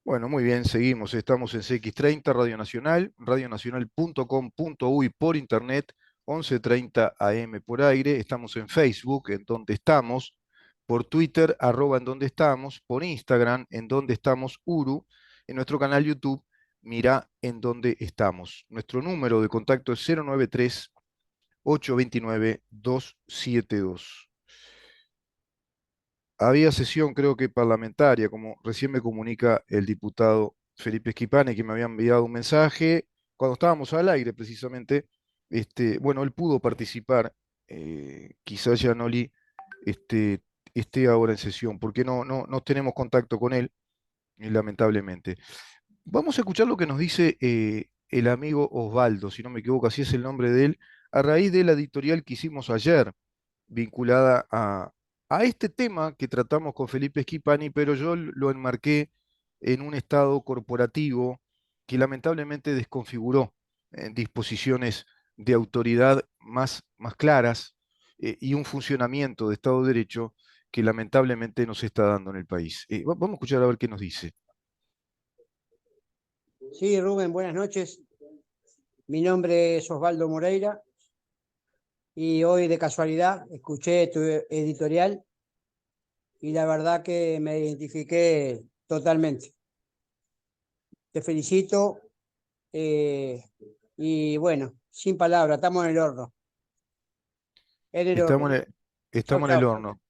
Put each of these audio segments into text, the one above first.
Bueno, muy bien, seguimos. Estamos en CX30, Radio Nacional, radionacional.com.uy por internet, 11:30 AM por aire. Estamos en Facebook, en donde estamos, por Twitter, @ en donde estamos, por Instagram, en donde estamos, Uru, en nuestro canal YouTube, mira en donde estamos. Nuestro número de contacto es 093-829-272. Había sesión, creo que parlamentaria, como recién me comunica el diputado Felipe Esquipane, que me había enviado un mensaje cuando estábamos al aire, precisamente. Bueno, él pudo participar, quizás ya Noli este, esté ahora en sesión, porque no tenemos contacto con él, lamentablemente. Vamos a escuchar lo que nos dice el amigo Osvaldo, si no me equivoco, así es el nombre de él, a raíz de la editorial que hicimos ayer vinculada a este tema que tratamos con Felipe Schipani, pero yo lo enmarqué en un estado corporativo que lamentablemente desconfiguró disposiciones de autoridad más claras y un funcionamiento de Estado de Derecho que lamentablemente no se está dando en el país. Vamos a escuchar a ver qué nos dice. Sí, Rubén, buenas noches. Mi nombre es Osvaldo Moreira y hoy de casualidad escuché tu editorial y la verdad que me identifiqué totalmente. Te felicito y bueno, sin palabras, estamos en el horno. En el Estamos horno. en el, Chau, estamos en el chau. horno.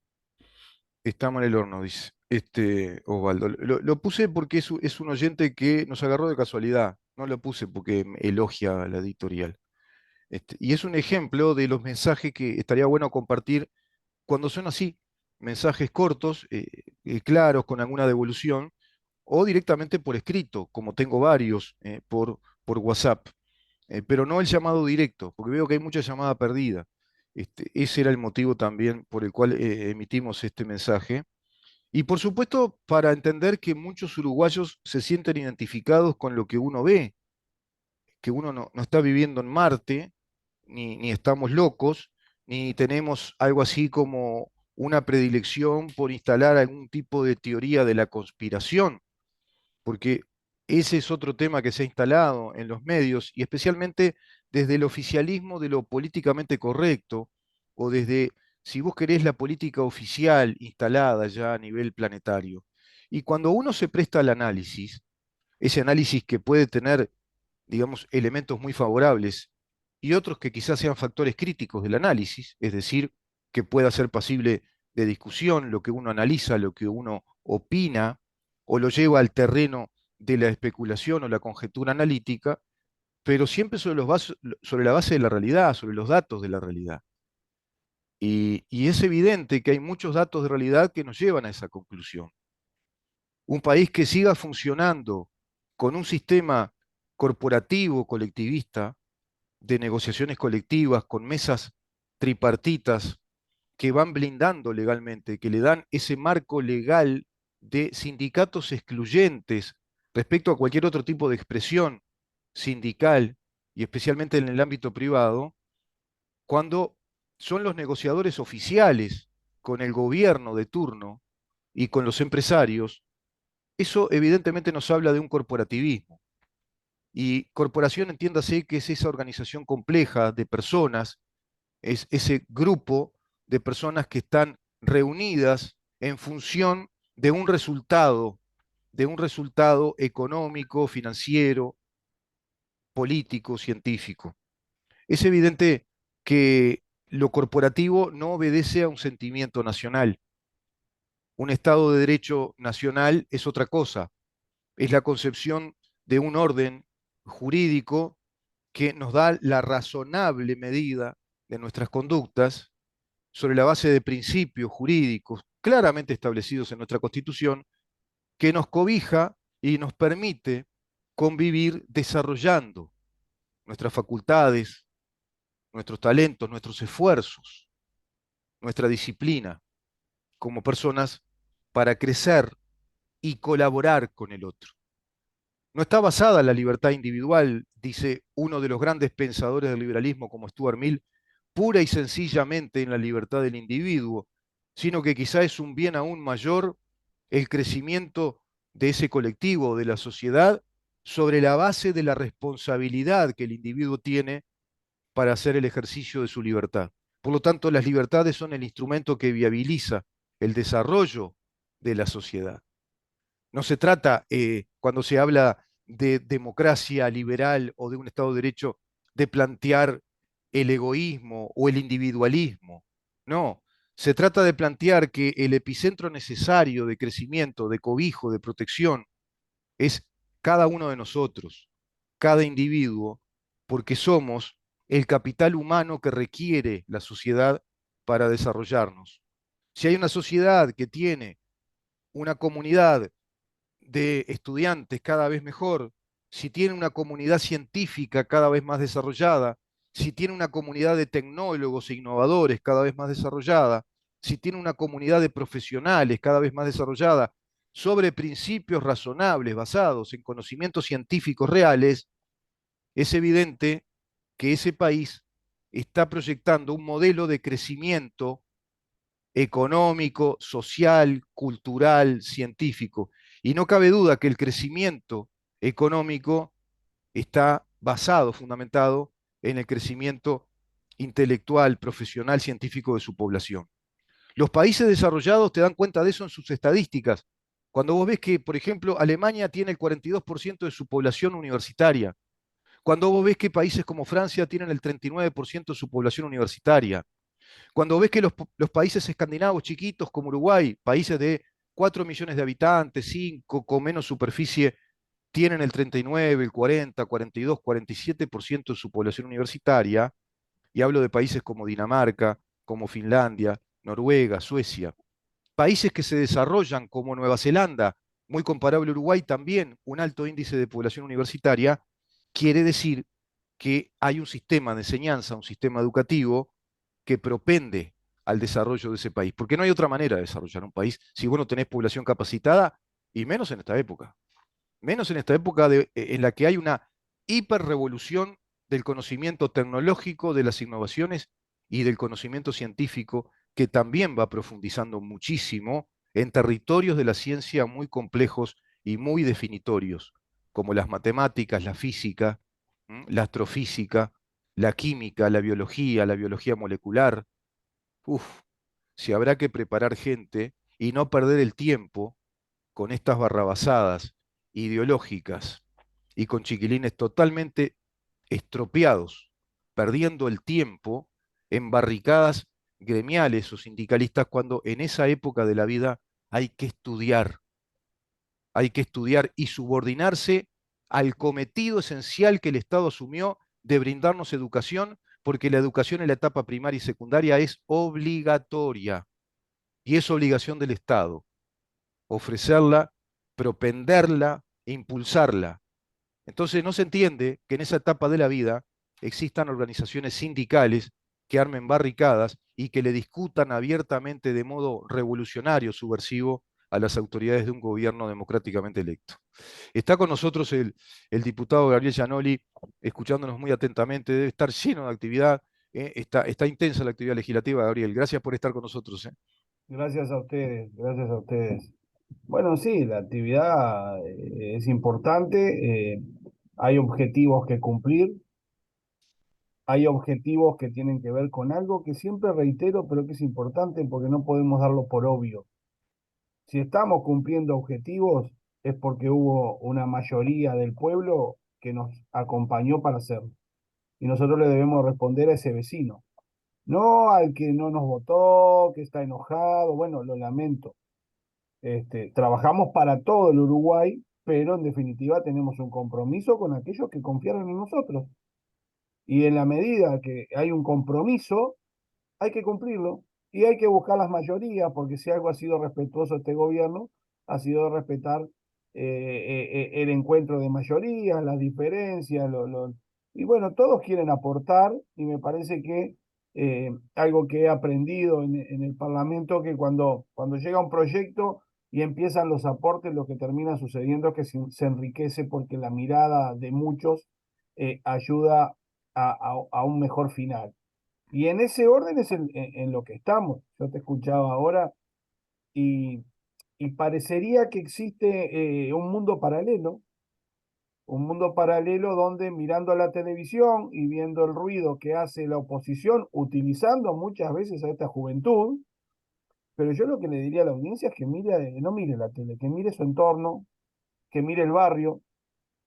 Estamos en el horno, dice Osvaldo. Lo puse porque es un oyente que nos agarró de casualidad. No lo puse porque me elogia a la editorial. Y es un ejemplo de los mensajes que estaría bueno compartir cuando son así, mensajes cortos, claros, con alguna devolución, o directamente por escrito, como tengo varios por WhatsApp. Pero no el llamado directo, porque veo que hay mucha llamada perdida. Ese era el motivo también por el cual emitimos este mensaje. Y por supuesto, para entender que muchos uruguayos se sienten identificados con lo que uno ve, que uno no está viviendo en Marte, ni estamos locos, ni tenemos algo así como una predilección por instalar algún tipo de teoría de la conspiración, porque ese es otro tema que se ha instalado en los medios y especialmente desde el oficialismo de lo políticamente correcto o desde, si vos querés, la política oficial instalada ya a nivel planetario. Y cuando uno se presta al análisis, ese análisis que puede tener, digamos, elementos muy favorables y otros que quizás sean factores críticos del análisis, es decir, que pueda ser pasible de discusión, lo que uno analiza, lo que uno opina, o lo lleva al terreno de la especulación o la conjetura analítica, pero siempre sobre la base de la realidad, sobre los datos de la realidad. Y es evidente que hay muchos datos de realidad que nos llevan a esa conclusión. Un país que siga funcionando con un sistema corporativo, colectivista, de negociaciones colectivas, con mesas tripartitas que van blindando legalmente, que le dan ese marco legal de sindicatos excluyentes respecto a cualquier otro tipo de expresión sindical y especialmente en el ámbito privado, cuando son los negociadores oficiales con el gobierno de turno y con los empresarios, eso evidentemente nos habla de un corporativismo. Y corporación, entiéndase que es esa organización compleja de personas, es ese grupo de personas que están reunidas en función de un resultado económico, financiero, político, científico. Es evidente que lo corporativo no obedece a un sentimiento nacional. Un Estado de Derecho nacional es otra cosa, es la concepción de un orden jurídico que nos da la razonable medida de nuestras conductas sobre la base de principios jurídicos claramente establecidos en nuestra Constitución, que nos cobija y nos permite convivir desarrollando nuestras facultades, nuestros talentos, nuestros esfuerzos, nuestra disciplina como personas para crecer y colaborar con el otro. No está basada en la libertad individual, dice uno de los grandes pensadores del liberalismo como Stuart Mill, pura y sencillamente en la libertad del individuo, sino que quizá es un bien aún mayor el crecimiento de ese colectivo, de la sociedad, sobre la base de la responsabilidad que el individuo tiene para hacer el ejercicio de su libertad. Por lo tanto, las libertades son el instrumento que viabiliza el desarrollo de la sociedad. No se trata, cuando se habla de democracia liberal o de un Estado de Derecho, de plantear el egoísmo o el individualismo. No, se trata de plantear que el epicentro necesario de crecimiento, de cobijo, de protección, es cada uno de nosotros, cada individuo, porque somos el capital humano que requiere la sociedad para desarrollarnos. Si hay una sociedad que tiene una comunidad de estudiantes cada vez mejor, si tiene una comunidad científica cada vez más desarrollada, si tiene una comunidad de tecnólogos e innovadores cada vez más desarrollada, si tiene una comunidad de profesionales cada vez más desarrollada, sobre principios razonables basados en conocimientos científicos reales, es evidente que ese país está proyectando un modelo de crecimiento económico, social, cultural, científico. Y no cabe duda que el crecimiento económico está basado, fundamentado en el crecimiento intelectual, profesional, científico de su población. Los países desarrollados te dan cuenta de eso en sus estadísticas. Cuando vos ves que, por ejemplo, Alemania tiene el 42% de su población universitaria, cuando vos ves que países como Francia tienen el 39% de su población universitaria, cuando ves que los países escandinavos chiquitos como Uruguay, países de 4 millones de habitantes, 5 con menos superficie, tienen el 39, el 40, 42, 47% de su población universitaria, y hablo de países como Dinamarca, como Finlandia, Noruega, Suecia, países que se desarrollan como Nueva Zelanda, muy comparable a Uruguay también, un alto índice de población universitaria, quiere decir que hay un sistema de enseñanza, un sistema educativo que propende al desarrollo de ese país, porque no hay otra manera de desarrollar un país si vos no tenés población capacitada, y menos en esta época, menos en esta época en la que hay una hiperrevolución del conocimiento tecnológico, de las innovaciones y del conocimiento científico, que también va profundizando muchísimo en territorios de la ciencia muy complejos y muy definitorios, como las matemáticas, la física, la astrofísica, la química, la biología molecular. Uf, si habrá que preparar gente y no perder el tiempo con estas barrabasadas ideológicas y con chiquilines totalmente estropeados, perdiendo el tiempo en barricadas gremiales o sindicalistas, cuando en esa época de la vida hay que estudiar, hay que estudiar y subordinarse al cometido esencial que el Estado asumió de brindarnos educación, porque la educación en la etapa primaria y secundaria es obligatoria y es obligación del Estado ofrecerla, propenderla, impulsarla. Entonces no se entiende que en esa etapa de la vida existan organizaciones sindicales que armen barricadas y que le discutan abiertamente de modo revolucionario, subversivo, a las autoridades de un gobierno democráticamente electo. Está con nosotros el diputado Gabriel Gianoli, escuchándonos muy atentamente, debe estar lleno de actividad, está intensa la actividad legislativa, Gabriel. Gracias por estar con nosotros. Gracias a ustedes, gracias a ustedes. Bueno, sí, la actividad es importante, hay objetivos que cumplir, hay objetivos que tienen que ver con algo que siempre reitero, pero que es importante porque no podemos darlo por obvio. Si estamos cumpliendo objetivos es porque hubo una mayoría del pueblo que nos acompañó para hacerlo. Y nosotros le debemos responder a ese vecino, no al que no nos votó, que está enojado, bueno, lo lamento. Trabajamos para todo el Uruguay, pero en definitiva tenemos un compromiso con aquellos que confiaron en nosotros. Y en la medida que hay un compromiso, hay que cumplirlo y hay que buscar las mayorías, porque si algo ha sido respetuoso este gobierno, ha sido respetar el encuentro de mayorías, las diferencias, y bueno, todos quieren aportar y me parece que algo que he aprendido en el Parlamento, que cuando llega un proyecto y empiezan los aportes, lo que termina sucediendo es que se enriquece porque la mirada de muchos ayuda a un mejor final. Y en ese orden es en lo que estamos. Yo te escuchaba ahora y y parecería que existe un mundo paralelo donde mirando la televisión y viendo el ruido que hace la oposición, utilizando muchas veces a esta juventud, pero yo lo que le diría a la audiencia es que no mire la tele, que mire su entorno, que mire el barrio,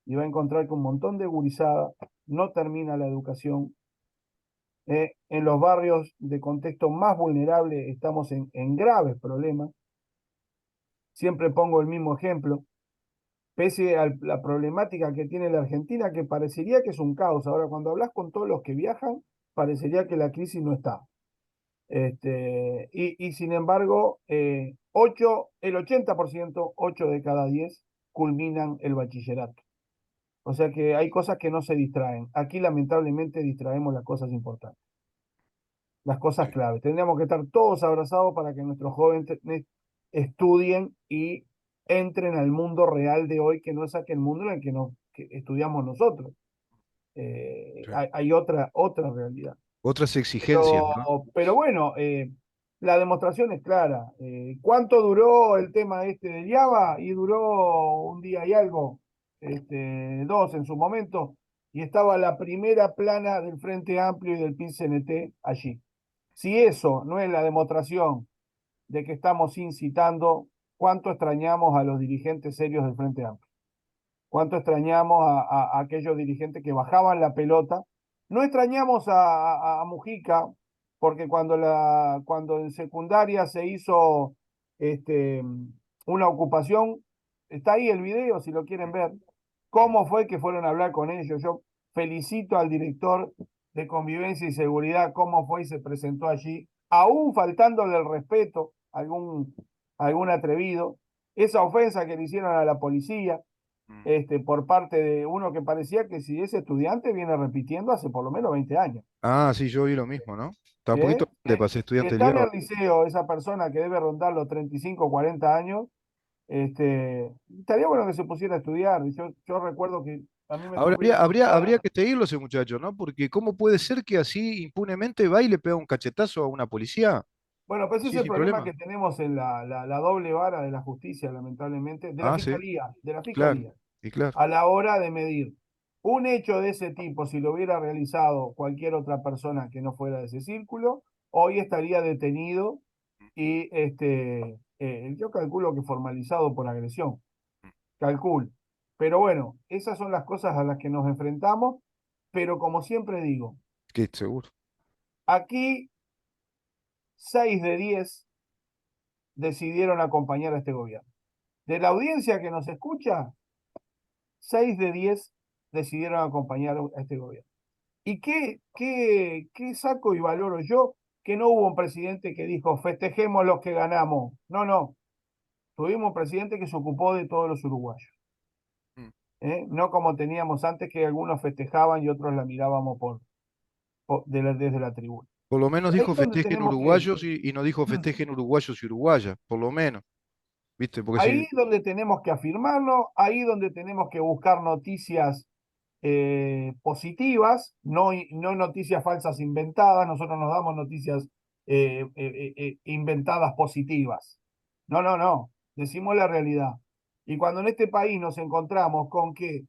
y va a encontrar que un montón de gurizada no termina la educación. En los barrios de contexto más vulnerable estamos en graves problemas. Siempre pongo el mismo ejemplo. Pese a la problemática que tiene la Argentina, que parecería que es un caos. Ahora, cuando hablas con todos los que viajan, parecería que la crisis no está. Y sin embargo, el 80%, 8 de cada 10, culminan el bachillerato. O sea que hay cosas que no se distraen. Aquí lamentablemente distraemos las cosas importantes, las cosas claves. Tendríamos que estar todos abrazados para que nuestros jóvenes estudien y entren al mundo real de hoy, que no es aquel mundo en el que estudiamos nosotros. Sí. Hay otra realidad. Otras exigencias, ¿no? Pero bueno, la demostración es clara. ¿Cuánto duró el tema este de Java? Y duró un día y algo, dos en su momento, y estaba la primera plana del Frente Amplio y del PIN-CNT allí. Si eso no es la demostración de que estamos incitando, ¿cuánto extrañamos a los dirigentes serios del Frente Amplio? ¿Cuánto extrañamos a aquellos dirigentes que bajaban la pelota? No extrañamos a Mujica, porque cuando en secundaria se hizo este, una ocupación, está ahí el video si lo quieren ver, cómo fue que fueron a hablar con ellos. Yo felicito al director de Convivencia y Seguridad, cómo fue y se presentó allí, aún faltándole el respeto a algún atrevido, esa ofensa que le hicieron a la policía, Mm. por parte de uno que parecía que si ese estudiante viene repitiendo hace por lo menos 20 años. Ah, sí, yo vi lo mismo, ¿no? Estaba un poquito ¿Eh? de para ser Si estudiante del está en IABA. el liceo esa persona que debe rondar los 35 40 años, estaría bueno que se pusiera a estudiar. Yo recuerdo que a mí me Ahora tocó ir a la habría escuela. que seguirlo ese muchacho, ¿no? Porque ¿cómo puede ser que así impunemente va y le pega un cachetazo a una policía? Bueno, pues ese Sí, es el sin problema problema. que tenemos en la doble vara de la justicia, lamentablemente, Ah, sí, de la claro, fiscalía, y claro. a la hora de medir. Un hecho de ese tipo, si lo hubiera realizado cualquier otra persona que no fuera de ese círculo, hoy estaría detenido y yo calculo que formalizado por agresión, calculo. Pero bueno, esas son las cosas a las que nos enfrentamos, pero como siempre digo, Que seguro. aquí 6 de 10 decidieron acompañar a este gobierno. De la audiencia que nos escucha, 6 de 10 decidieron acompañar a este gobierno. ¿Y qué saco y valoro yo? Que no hubo un presidente que dijo, festejemos los que ganamos. No, no. Tuvimos un presidente que se ocupó de todos los uruguayos. Mm. No como teníamos antes, que algunos festejaban y otros la mirábamos desde la tribuna. Por lo menos Ahí dijo es donde festejen tenemos que, uruguayos y no dijo festejen uruguayos y uruguayas, por lo menos, ¿viste? Porque ahí si, donde tenemos que afirmarlo, ahí donde tenemos que buscar noticias positivas, no noticias falsas inventadas. Nosotros nos damos noticias inventadas positivas. No, no, no, decimos la realidad. Y cuando en este país nos encontramos con que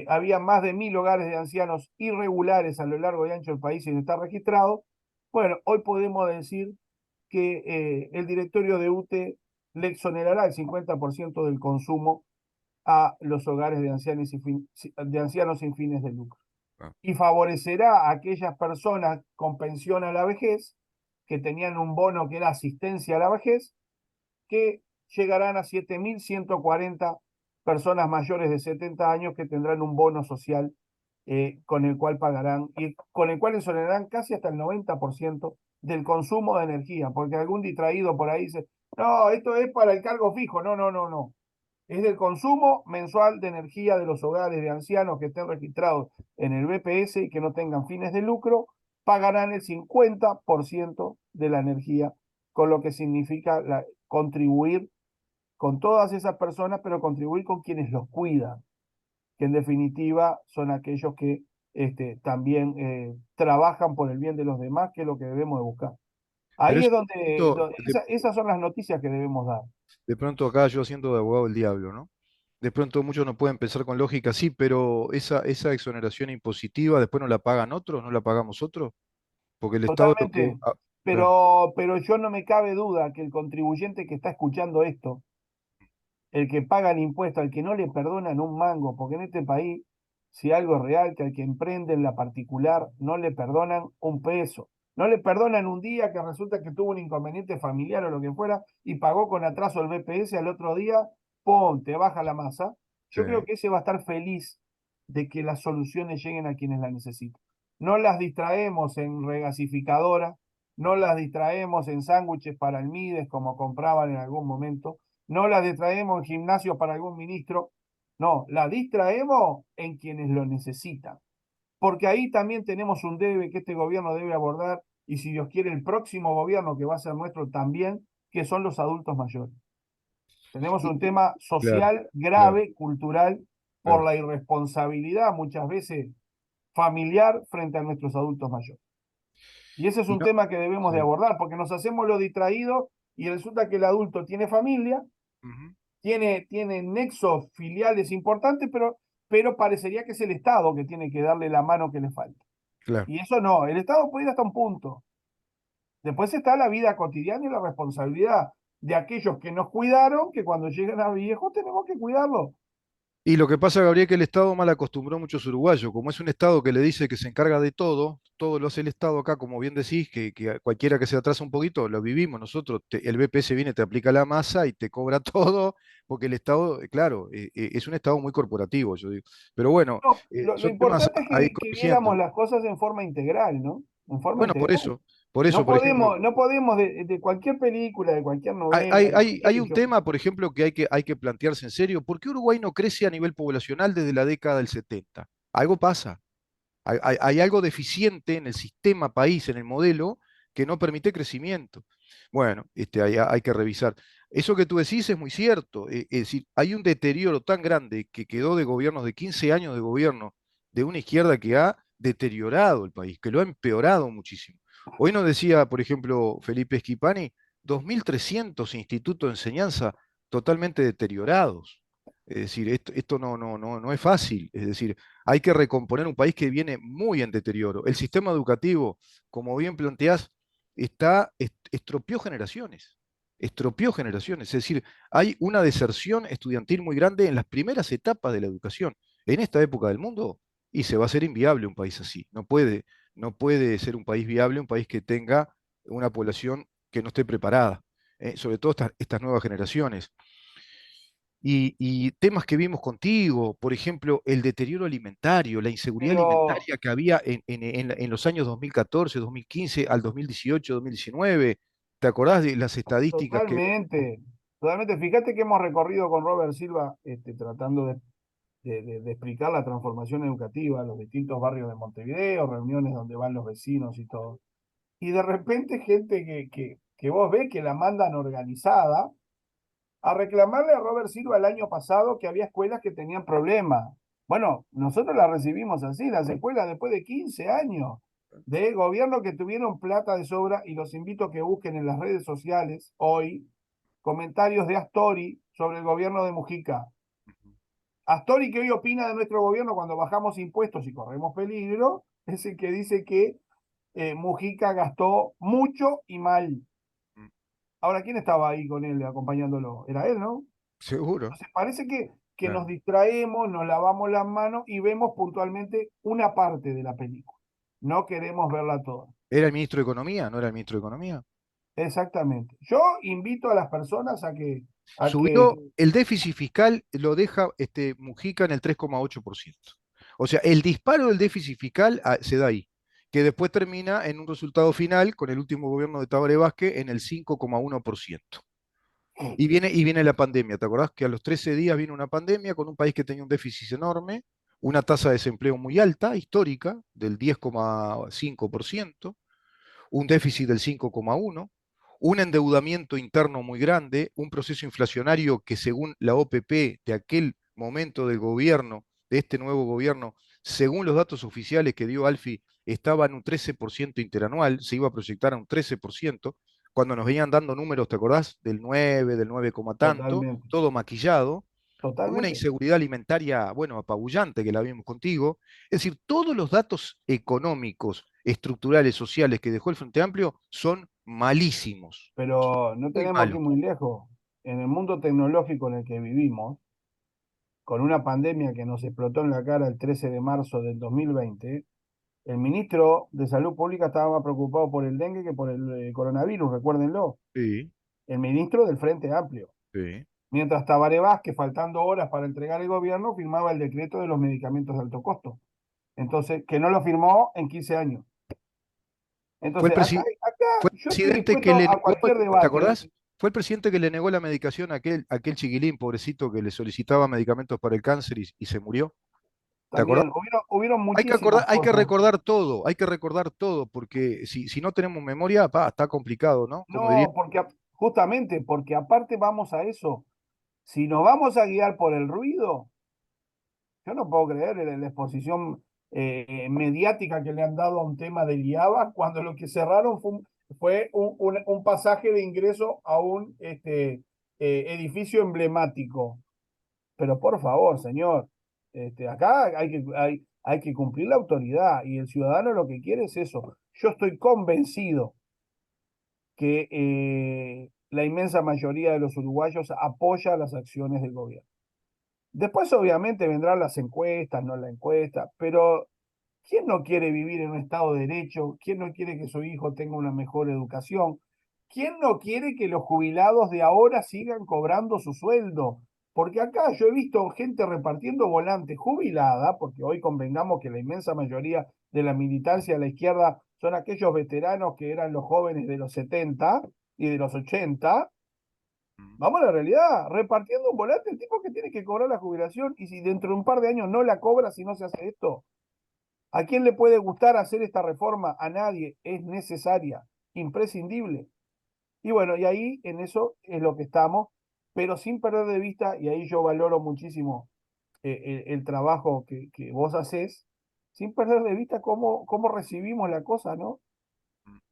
había más de 1000 hogares de ancianos irregulares a lo largo y ancho del país sin estar registrados, bueno, hoy podemos decir que el directorio de UTE le exonerará el 50% del consumo a los hogares de ancianos sin fines de lucro. ah, Y favorecerá a aquellas personas con pensión a la vejez, que tenían un bono que era asistencia a la vejez, que llegarán a 7.140 personas mayores de 70 años que tendrán un bono social con el cual pagarán y con el cual exonerarán casi hasta el 90% del consumo de energía, porque algún distraído por ahí dice, no, esto es para el cargo fijo. No, no, no, no. Es del consumo mensual de energía de los hogares de ancianos que estén registrados en el BPS y que no tengan fines de lucro, pagarán el 50% de la energía, con lo que significa contribuir con todas esas personas, pero contribuir con quienes los cuidan, que en definitiva son aquellos que también trabajan por el bien de los demás, que es lo que debemos de buscar. Pero Ahí eso es donde, esas son las noticias que debemos dar. de pronto acá yo haciendo de abogado del diablo, ¿no? De pronto muchos no pueden pensar con lógica, sí, pero esa exoneración impositiva después no la pagan otros, no la pagamos otros, porque el Estado lo que... Totalmente. claro, Pero yo no me cabe duda que el contribuyente que está escuchando esto, el que paga el impuesto, al que no le perdonan un mango, porque en este país, si algo es real, que al que emprende en la particular no le perdonan un peso. No le perdonan un día que resulta que tuvo un inconveniente familiar o lo que fuera y pagó con atraso el BPS, al otro día, ¡pum!, te baja la masa. sí. Yo creo que ese va a estar feliz de que las soluciones lleguen a quienes las necesitan. No las distraemos en regasificadoras, no las distraemos en sándwiches para almides como compraban en algún momento, no la distraemos en gimnasios para algún ministro, no, la distraemos en quienes lo necesitan. Porque ahí también tenemos un debe que este gobierno debe abordar, y si Dios quiere el próximo gobierno que va a ser nuestro también, que son los adultos mayores. Tenemos Y- un tema claro, social claro, grave, cultural, por claro. la irresponsabilidad muchas veces familiar frente a nuestros adultos mayores. Y ese es Y un no, tema que debemos de sí. abordar, porque nos hacemos los distraídos y resulta que el adulto tiene familia, Ujú, tiene nexos filiales importantes, pero parecería que es el Estado que tiene que darle la mano que le falta. claro. Y eso no, el Estado puede ir hasta un punto. Después está la vida cotidiana y la responsabilidad de aquellos que nos cuidaron, que cuando llegan a viejos tenemos que cuidarlos. Y lo que pasa, Gabriel, que el Estado mal acostumbró a muchos uruguayos. Como es un Estado que le dice que se encarga de todo lo hace el Estado acá, como bien decís, que a cualquiera que se atrasa un poquito, lo vivimos nosotros. El BPS viene, te aplica la masa y te cobra todo, porque el Estado, claro, es un Estado muy corporativo, yo digo. Pero bueno, No, lo son temas importante es a ir que viéramos corrigiendo. las cosas en forma integral, ¿no? En forma Bueno, integral. por No eso, por ejemplo, podemos, no podemos de cualquier película, de cualquier Hay, novela, hay, de hay- cualquier hay un hecho. tema, por ejemplo, que hay que plantearse en serio. ¿Por qué Uruguay no crece a nivel poblacional desde la década del 70? Algo pasa. Hay algo deficiente en el sistema país, en el modelo, que no permite crecimiento. Bueno, hay que revisar. Eso que tú decís es muy cierto. Es decir, hay un deterioro tan grande que quedó de gobiernos de 15 años de gobierno de una izquierda que ha deteriorado el país, que lo ha empeorado muchísimo. Hoy nos decía, por ejemplo, Felipe Schipani, 2.300 institutos de enseñanza totalmente deteriorados. Es decir, esto no es fácil. Es decir, hay que recomponer un país que viene muy en deterioro. El sistema educativo, como bien planteás, estropeó generaciones. Estropeó generaciones. Es decir, hay una deserción estudiantil muy grande en las primeras etapas de la educación. En esta época del mundo, y se va a hacer inviable un país así. No puede ser un país viable, un país que tenga una población que no esté preparada, sobre todo estas nuevas generaciones. Y temas que vimos contigo, por ejemplo, el deterioro alimentario, la inseguridad Pero alimentaria que había en los años 2014, 2015 al 2018, 2019. ¿Te acordás de las estadísticas que... totalmente, totalmente. Fíjate que hemos recorrido con Robert Silva, tratando de explicar la transformación educativa, los distintos barrios de Montevideo, reuniones donde van los vecinos y todo. Y de repente gente que vos ves que la mandan organizada a reclamarle a Robert Silva el año pasado que había escuelas que tenían problemas. Bueno, nosotros las recibimos así, las escuelas después de 15 años de gobierno que tuvieron plata de sobra, y los invito a que busquen en las redes sociales hoy comentarios de Astori sobre el gobierno de Mujica. Astori, que hoy opina de nuestro gobierno cuando bajamos impuestos y corremos peligro, es el que dice que Mujica gastó mucho y mal. Mm, Ahora, ¿quién estaba ahí con él acompañándolo? Era él, ¿no? seguro, Entonces, parece que nos claro. distraemos, nos lavamos las manos y vemos puntualmente una parte de la película. No queremos verla toda. ¿Era el ministro de Economía? ¿No era el ministro de Economía? Exactamente. Yo invito a las personas a que Subió el déficit fiscal, lo deja Mujica en el 3,8%. O sea, el disparo del déficit fiscal se da ahí, que después termina en un resultado final con el último gobierno de Tabaré Vázquez en el 5,1%. Y viene la pandemia. ¿Te acordás que a los 13 días vino una pandemia con un país que tenía un déficit enorme, una tasa de desempleo muy alta, histórica, del 10,5%, un déficit del 5,1%, un endeudamiento interno muy grande, un proceso inflacionario que según la OPP de aquel momento del gobierno, de este nuevo gobierno, según los datos oficiales que dio Alfi, estaba en un 13% interanual, se iba a proyectar a un 13%. cuando nos venían dando números, ¿te acordás? Del 9, del 9 coma tanto, Totalmente, todo maquillado, con una totalmente. inseguridad alimentaria, bueno, apabullante, que la vimos contigo. Es decir, todos los datos económicos, estructurales, sociales que dejó el Frente Amplio son malísimos, Pero no muy tenemos que malos. ir muy lejos. En el mundo tecnológico en el que vivimos, con una pandemia que nos explotó en la cara el 13 de marzo del 2020, el ministro de Salud Pública estaba más preocupado por el dengue que por el coronavirus, recuérdenlo. Sí, El ministro del Frente Amplio. sí. Mientras Tabaré Vázquez, faltando horas para entregar el gobierno, firmaba el decreto de los medicamentos de alto costo. Entonces, que no lo firmó en 15 años. Fue el, Entonces, presi- fue el yo estoy presidente que dispuesto le a negó, cualquier ¿te debate. acordás? Fue el presidente que le negó la medicación a aquel chiquilín, pobrecito, que le solicitaba medicamentos para el cáncer y se murió. ¿Te acordás? También hubieron muchísimas cosas. Hay que recordar todo, porque si no tenemos memoria, pa, está complicado, ¿no? Como diría. No, porque justamente porque aparte vamos a eso. Si nos vamos a guiar por el ruido, yo no puedo creer en la exposición mediática que le han dado a un tema de IABA cuando lo que cerraron fue un pasaje de ingreso a un edificio emblemático. Pero por favor, señor, acá hay que cumplir la autoridad y el ciudadano lo que quiere es eso. Yo estoy convencido que la inmensa mayoría de los uruguayos apoya las acciones del gobierno. Después, obviamente, vendrán las encuestas, no la encuesta, pero ¿quién no quiere vivir en un Estado de Derecho? ¿Quién no quiere que su hijo tenga una mejor educación? ¿Quién no quiere que los jubilados de ahora sigan cobrando su sueldo? Porque acá yo he visto gente repartiendo volantes jubilada, porque hoy convengamos que la inmensa mayoría de la militancia de la izquierda son aquellos veteranos que eran los jóvenes de los 70 y de los 80. Vamos a la realidad, repartiendo un volante, el tipo que tiene que cobrar la jubilación y si dentro de un par de años no la cobra si no se hace esto. ¿A quién le puede gustar hacer esta reforma? A nadie, es necesaria, imprescindible. Y bueno, y ahí en eso es lo que estamos, pero sin perder de vista, y ahí yo valoro muchísimo el trabajo que vos haces, sin perder de vista cómo recibimos la cosa, ¿no?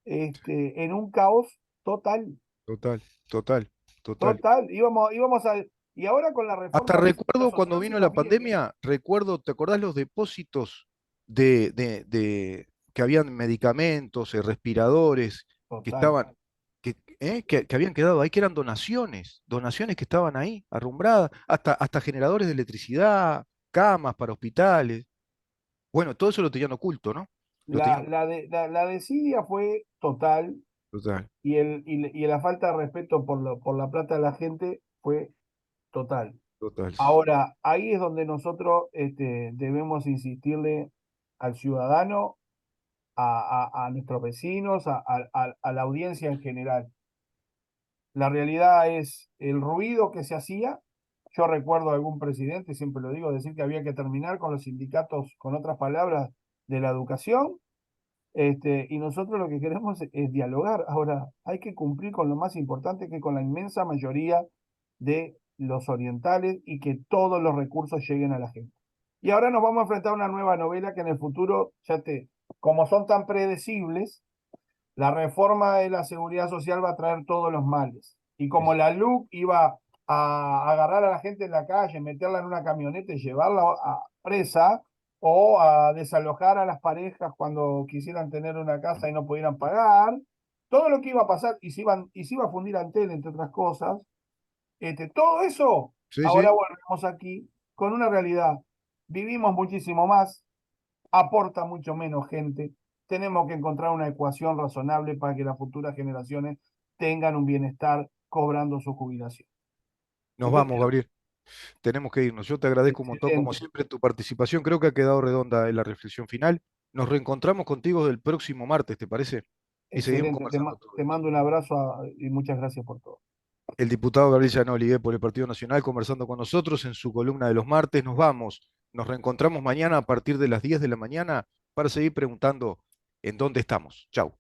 En un caos total, Total, total, total. total. Íbamos a... Y ahora con la Hasta reforma de seguridad recuerdo cuando social se vino la nos viene, pandemia, recuerdo, ¿te acordás los depósitos que habían medicamentos, respiradores, que total. estaban, que habían quedado ahí, que eran donaciones que estaban ahí, arrumbradas, hasta generadores de electricidad, camas para hospitales. Bueno, todo eso lo tenían oculto, ¿no? Lo tenían La desidia fue total total, y la falta de respeto por la plata de la gente fue total. total. Ahora, ahí es donde nosotros debemos insistirle al ciudadano, a nuestros vecinos, a la audiencia en general. La realidad es el ruido que se hacía. Yo recuerdo a algún presidente, siempre lo digo, decir que había que terminar con los sindicatos, con otras palabras, de la educación. Y nosotros lo que queremos es dialogar. Ahora, hay que cumplir con lo más importante, que con la inmensa mayoría de los orientales y que todos los recursos lleguen a la gente. Y ahora nos vamos a enfrentar a una nueva novela que en el futuro, como son tan predecibles, la reforma de la seguridad social va a traer todos los males. Y como la LUC iba a agarrar a la gente en la calle, meterla en una camioneta y llevarla a presa, o a desalojar a las parejas cuando quisieran tener una casa y no pudieran pagar, todo lo que iba a pasar y se iba a fundir Antel, entre otras cosas, todo eso, Sí, ahora sí. volvemos aquí con una realidad. Vivimos muchísimo más, aporta mucho menos gente. Tenemos que encontrar una ecuación razonable para que las futuras generaciones tengan un bienestar cobrando su jubilación. Nos ¿Usted vamos, Gabriel. Tenemos que irnos. Yo te agradezco un montón, como excelente, siempre, tu participación. Creo que ha quedado redonda en la reflexión final. Nos reencontramos contigo el próximo martes, ¿te parece? Y seguimos excelente. conversando todo Te esto. mando un abrazo y muchas gracias por todo. El diputado Gabriel Gianoli, por el Partido Nacional, conversando con nosotros en su columna de los martes. Nos vamos. Nos reencontramos mañana a partir de las 10 de la mañana para seguir preguntando en dónde estamos. Chau.